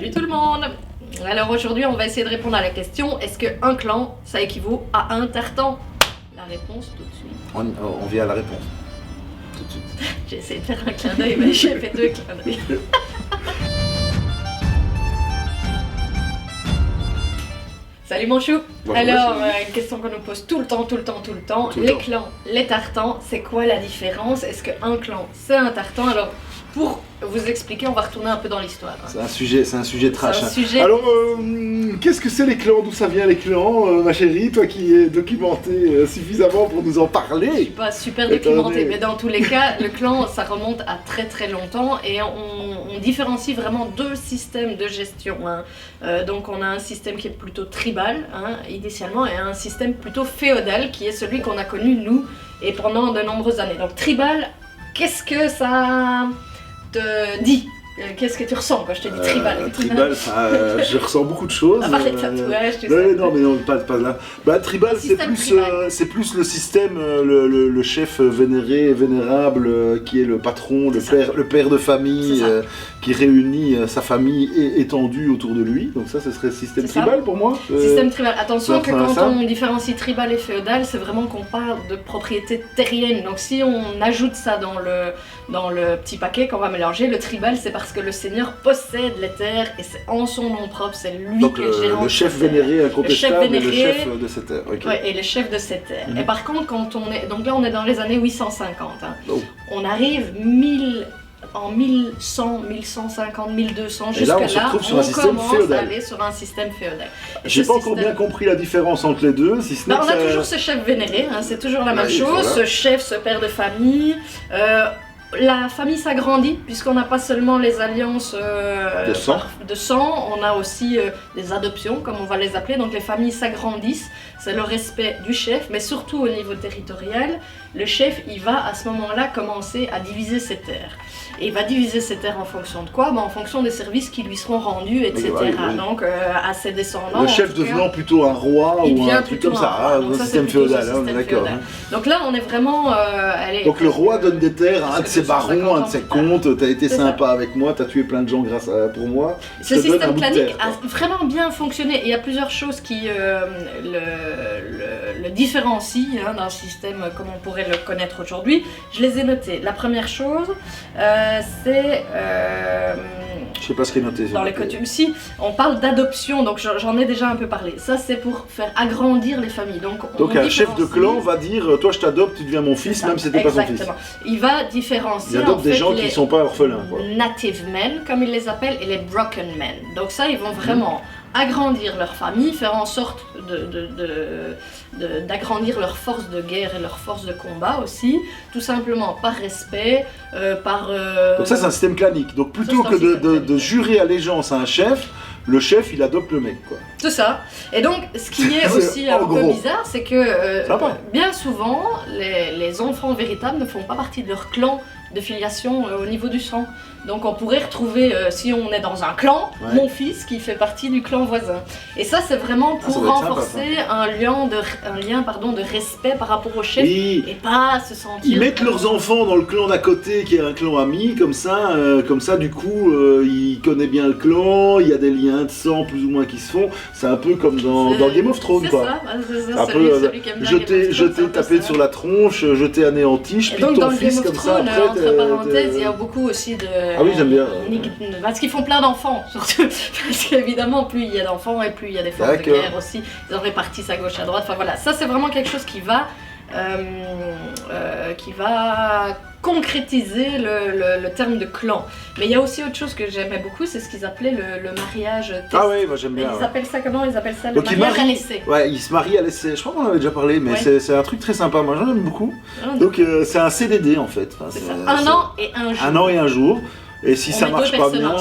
Salut tout le monde. Alors aujourd'hui on va essayer de répondre à la question, est-ce qu'un clan ça équivaut à un tartan? La réponse tout de suite. On vient à la réponse. Tout de suite. J'ai essayé de faire un clin d'œil mais j'ai fait deux clins d'œil. Salut mon chou. Bonjour, Alors, une question qu'on nous pose tout le temps. Les clans, les tartans, c'est quoi la différence? Est-ce qu'un clan c'est un tartan? Alors, pour vous expliquer, on va retourner un peu dans l'histoire. C'est un sujet trash. C'est un sujet... Alors, qu'est-ce que c'est les clans? D'où ça vient les clans, ma chérie? Toi qui es documentée suffisamment pour nous en Je parler. suis pas super documentée, mais dans tous les cas, le clan, ça remonte à très longtemps et on différencie vraiment deux systèmes de gestion. Donc on a un système qui est plutôt tribal, initialement, et un système plutôt féodal qui est celui qu'on a connu, nous, et pendant de nombreuses années. Donc tribal, qu'est-ce que ça te dit? Qu'est-ce que tu ressens quand je te dis tribal? Tribal, je ressens beaucoup de choses. À part les tatouages, tu sais. Non, mais non, pas là. Bah, tribal, c'est plus le système, le chef vénéré, vénérable, qui est le patron, le père de famille, qui réunit sa famille étendue autour de lui. Donc ça, ce serait le système tribal pour moi. Système tribal. Attention que quand on différencie tribal et féodal, c'est vraiment qu'on parle de propriété terrienne. Donc si on ajoute ça dans le petit paquet qu'on va mélanger, le tribal, c'est parce que le seigneur possède les terres et c'est en son nom propre, c'est lui qui est le gérant. Le chef vénéré incontestable et le chef de ces terres. Okay. Ouais, et le chef de ces terres. Et par contre, quand on est... Donc là, on est dans les années 850. On arrive en 1100, 1150, 1200, jusque là, on commence à aller sur un système féodal. J'ai pas encore bien compris la différence entre les deux, si ce n'est on a toujours ce chef vénéré, c'est toujours la même chose, voilà. Ce chef, ce père de famille. La famille s'agrandit puisqu'on n'a pas seulement les alliances de sang, on a aussi les adoptions comme on va les appeler, donc les familles s'agrandissent, c'est le respect du chef, mais surtout au niveau territorial, le chef il va à ce moment-là commencer à diviser ses terres. Et il va diviser ses terres en fonction de quoi? En fonction des services qui lui seront rendus, etc. Oui. Donc à ses descendants. Le chef devenant plutôt un roi ou un truc comme ça, un système féodal, on est d'accord. Donc là on est vraiment... Donc le roi donne des terres à un de ses barons, un de ses comtes, t'as été sympa avec moi, t'as tué plein de gens pour moi. Ce système clanique a vraiment bien fonctionné. Il y a plusieurs choses qui le différencient d'un système comme on pourrait le connaître aujourd'hui. Je les ai notées. La première chose, c'est... je sais pas ce qui est noté. Dans les coutumes, si, on parle d'adoption, donc j'en ai déjà un peu parlé. Ça, c'est pour faire agrandir les familles. Donc un chef de clan va dire, toi je t'adopte, tu deviens mon fils, même si c'était pas son fils. Il va différencier il adopte des gens qui sont pas orphelins. Native men, comme ils les appellent, et les broken men. Donc ça, ils vont vraiment agrandir leur famille, faire en sorte d'agrandir leur force de guerre et leur force de combat aussi, tout simplement par respect, Donc ça c'est un système clanique, donc plutôt que de jurer allégeance à un chef, le chef il adopte le mec quoi. C'est ça, et donc ce qui est aussi un peu bizarre, c'est que bien souvent les enfants véritables ne font pas partie de leur clan de filiation au niveau du sang. Donc on pourrait retrouver, si on est dans un clan, mon fils qui fait partie du clan voisin. Et ça c'est vraiment pour renforcer un lien de respect par rapport au chef et pas se sentir... Ils mettent leurs enfants dans le clan d'à côté qui est un clan ami, comme ça du coup il connaît bien le clan, il y a des liens de sang plus ou moins qui se font. C'est un peu comme dans Game of Thrones quoi. C'est ça, celui qui aime bien jeter, taper sur la tronche, jeter anéanti, je pique ton fils comme ça après. Entre parenthèses, il y a beaucoup aussi de... Ah oui, j'aime bien. Parce qu'ils font plein d'enfants, surtout. Parce qu'évidemment, plus il y a d'enfants et plus il y a des forces de guerre aussi. Ils en répartissent à gauche, à droite. Enfin voilà, ça c'est vraiment quelque chose qui va concrétiser le terme de clan. Mais il y a aussi autre chose que j'aimais beaucoup, c'est ce qu'ils appelaient le mariage test. Ah oui, moi j'aime bien. Ils appellent ça comment? Ils appellent ça le mariage à l'essai. Ouais, ils se marient à l'essai. Je crois qu'on en avait déjà parlé, mais c'est un truc très sympa. Moi j'en aime beaucoup. Donc c'est un CDD en fait. C'est ça. Un an et un jour. Un an et un jour. Et si ça marche pas bien,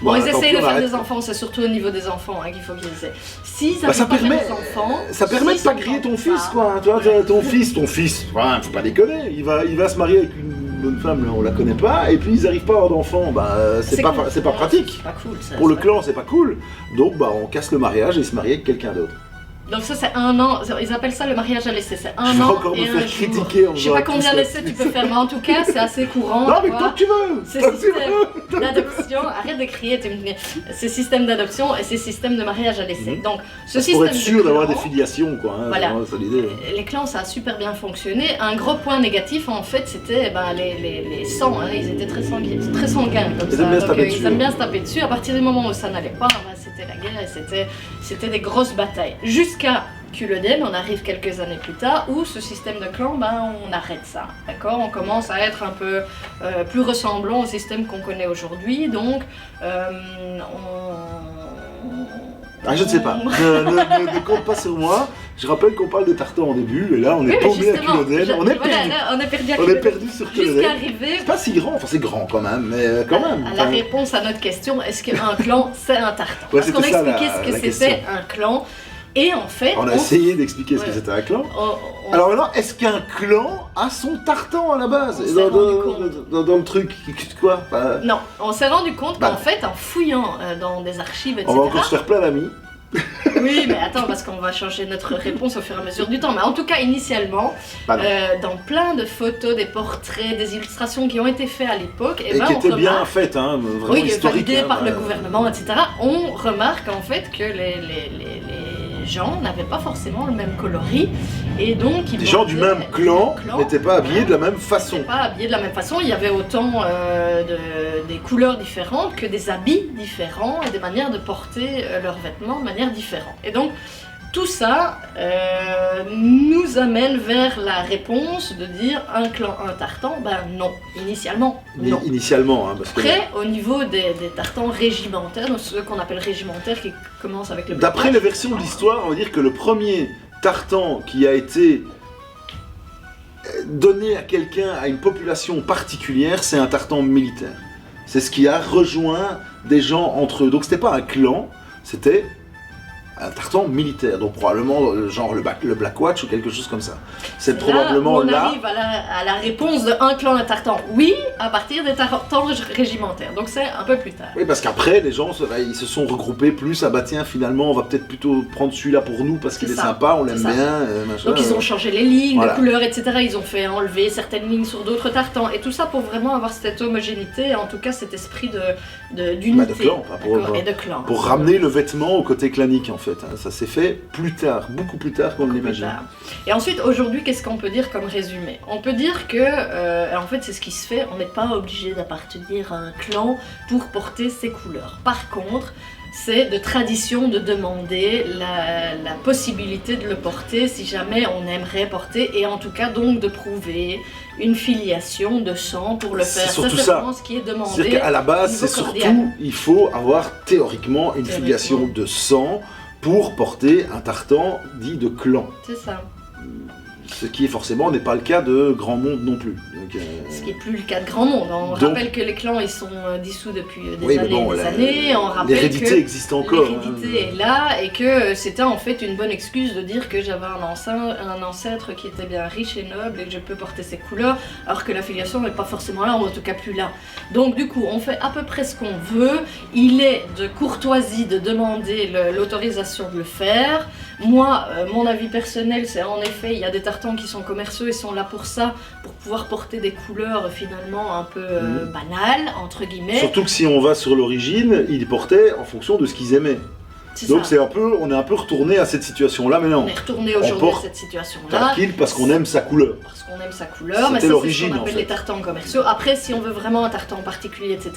bon, ils essayent de faire des enfants, c'est surtout au niveau des enfants qu'il faut qu'ils essaient. S'ils arrivent pas à faire des enfants, ça permet de pas griller ton fils, quoi. Tu vois, ton fils, faut pas déconner. Il va se marier avec une bonne femme, là, on la connaît pas, et puis ils arrivent pas à avoir d'enfants. C'est pas pratique. C'est pas cool, ça. Pour le clan, c'est pas cool. Donc, on casse le mariage et il se marie avec quelqu'un d'autre. Donc ça c'est 1 an, ils appellent ça le mariage à l'essai, c'est 1 an et un jour. Je vais encore me faire critiquer en Je sais pas combien d'essais tu peux faire, mais en tout cas c'est assez courant. Non mais tant que tu veux. Ces systèmes d'adoption, arrête de crier, ces systèmes d'adoption et ces systèmes de mariage à l'essai. Donc ce système pour être sûr d'avoir des filiations quoi. Hein, voilà. C'est l'idée. Les clans ça a super bien fonctionné. Un gros point négatif en fait c'était les sangs, hein, ils étaient très sanguins comme ça. Donc ils aiment bien se taper dessus. À partir du moment où ça n'allait pas, c'était la guerre et c'était des grosses batailles. Jusqu'à Culloden, on arrive quelques années plus tard, où ce système de clan, on arrête ça, d'accord. On commence à être un peu plus ressemblant au système qu'on connaît aujourd'hui, donc je ne sais pas, ne compte pas sur moi. Je rappelle qu'on parle de Tartan en début, et là on est tombé à Culloden, on est perdu sur Culloden. Jusqu'à arriver... C'est pas si grand, enfin c'est grand quand même, mais quand même. À la réponse à notre question, est-ce qu'un clan c'est un Tartan? Parce qu'on a expliqué ce que c'était un clan. Et en fait, on a essayé d'expliquer ce que c'était un clan. Alors maintenant, est-ce qu'un clan a son tartan à la base? Dans le truc, quoi Non, on s'est rendu compte qu'en fait, en fouillant dans des archives, etc. On va encore se faire plein d'amis. Oui, mais attends, parce qu'on va changer notre réponse au fur et à mesure du temps. Mais en tout cas, initialement, dans plein de photos, des portraits, des illustrations qui ont été faits à l'époque, et qui étaient bien faites, hein, vraiment historiques, validées par le gouvernement, etc. On remarque en fait que les gens n'avaient pas forcément le même coloris, et donc les gens du même clan n'étaient pas habillés de la même façon. Pas habillés de la même façon. Il y avait autant des couleurs différentes que des habits différents et des manières de porter leurs vêtements de manière différente. Et donc tout ça nous amène vers la réponse de dire un clan, un tartan, non, initialement non. Initialement, hein, parce que... Après, au niveau des tartans régimentaires, donc ceux qu'on appelle régimentaires qui commencent avec le... D'après les versions de l'histoire, on va dire que le premier tartan qui a été donné à quelqu'un, à une population particulière, c'est un tartan militaire. C'est ce qui a rejoint des gens entre eux. Donc c'était pas un clan, c'était un tartan militaire, donc probablement genre le Black Watch ou quelque chose comme ça. C'est probablement là... On arrive à la réponse de un clan, un tartan. Oui, à partir des tartans régimentaires, donc c'est un peu plus tard. Oui, parce qu'après, les gens ils se sont regroupés plus, tiens, finalement, on va peut-être plutôt prendre celui-là pour nous parce qu'il est sympa, on l'aime bien, machin. Donc ils ont changé les lignes, les couleurs, etc. Ils ont fait enlever certaines lignes sur d'autres tartans, et tout ça pour vraiment avoir cette homogénéité, en tout cas cet esprit d'unité. De clan, et de clan. Pour ramener le vêtement au côté clanique, en fait. Ça s'est fait plus tard, beaucoup plus tard qu'on l'imagine. Et ensuite, aujourd'hui, qu'est-ce qu'on peut dire comme résumé? On peut dire que, en fait, c'est ce qui se fait, on n'est pas obligé d'appartenir à un clan pour porter ses couleurs. Par contre, c'est de tradition de demander la possibilité de le porter si jamais on aimerait porter, et en tout cas donc de prouver une filiation de sang pour le faire. C'est vraiment ce qui est demandé. C'est-à-dire qu'à la base, c'est surtout, il faut avoir théoriquement une filiation de sang pour porter un tartan dit de clan. C'est ça. Ce qui forcément n'est pas le cas de grand monde non plus. Donc, ce qui n'est plus le cas de grand monde. On rappelle que les clans ils sont dissous depuis des années. On rappelle l'hérédité existe encore. L'hérédité est là, et que c'était en fait une bonne excuse de dire que j'avais un ancêtre qui était bien riche et noble et que je peux porter ses couleurs, alors que l'affiliation n'est pas forcément là, ou en tout cas plus là. Donc du coup, on fait à peu près ce qu'on veut. Il est de courtoisie de demander l'autorisation de le faire. Moi, mon avis personnel, c'est en effet, il y a des tartans qui sont commerciaux, ils sont là pour ça, pour pouvoir porter des couleurs finalement un peu banales, entre guillemets. Surtout que si on va sur l'origine, ils portaient en fonction de ce qu'ils aimaient. Donc on est un peu retourné à cette situation-là maintenant. On est retourné aujourd'hui à cette situation-là. Tranquille parce qu'on aime sa couleur. Parce qu'on aime sa couleur, mais ça c'est ce qu'on appelle les tartans commerciaux. Après, si on veut vraiment un tartan particulier, etc.,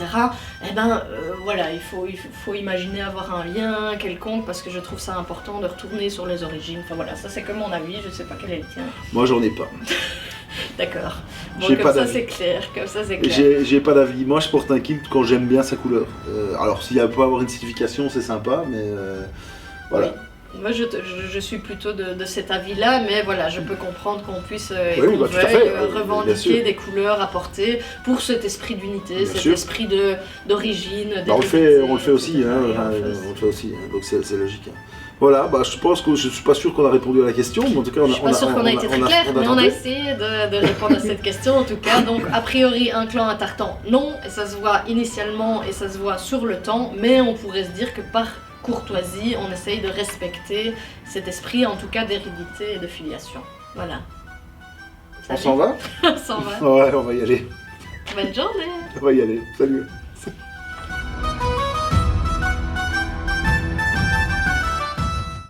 voilà, il faut imaginer avoir un lien quelconque, parce que je trouve ça important de retourner sur les origines. Enfin voilà, ça c'est que mon avis, je sais pas quel est le tien. Moi j'en ai pas. D'accord. Bon, comme ça c'est clair, J'ai pas d'avis. Moi je porte un kilt quand j'aime bien sa couleur. Alors s'il peut avoir une signification, c'est sympa, mais voilà. Oui. Moi je suis plutôt de cet avis-là, mais voilà, je peux comprendre qu'on puisse revendiquer des couleurs à porter pour cet esprit d'unité, cet esprit d'origine. On le fait aussi, donc c'est logique. Voilà, je pense que je suis pas sûr qu'on a répondu à la question, mais en tout cas je suis pas sûr qu'on a été très clair, mais on a essayé de répondre à cette question en tout cas. Donc a priori un clan, un tartan, non, et ça se voit initialement et ça se voit sur le temps, mais on pourrait se dire que par courtoisie, on essaye de respecter cet esprit, en tout cas d'hérédité et de filiation. Voilà. On s'en va? On s'en va. Ouais, on va y aller. Bonne journée. On va y aller. Salut.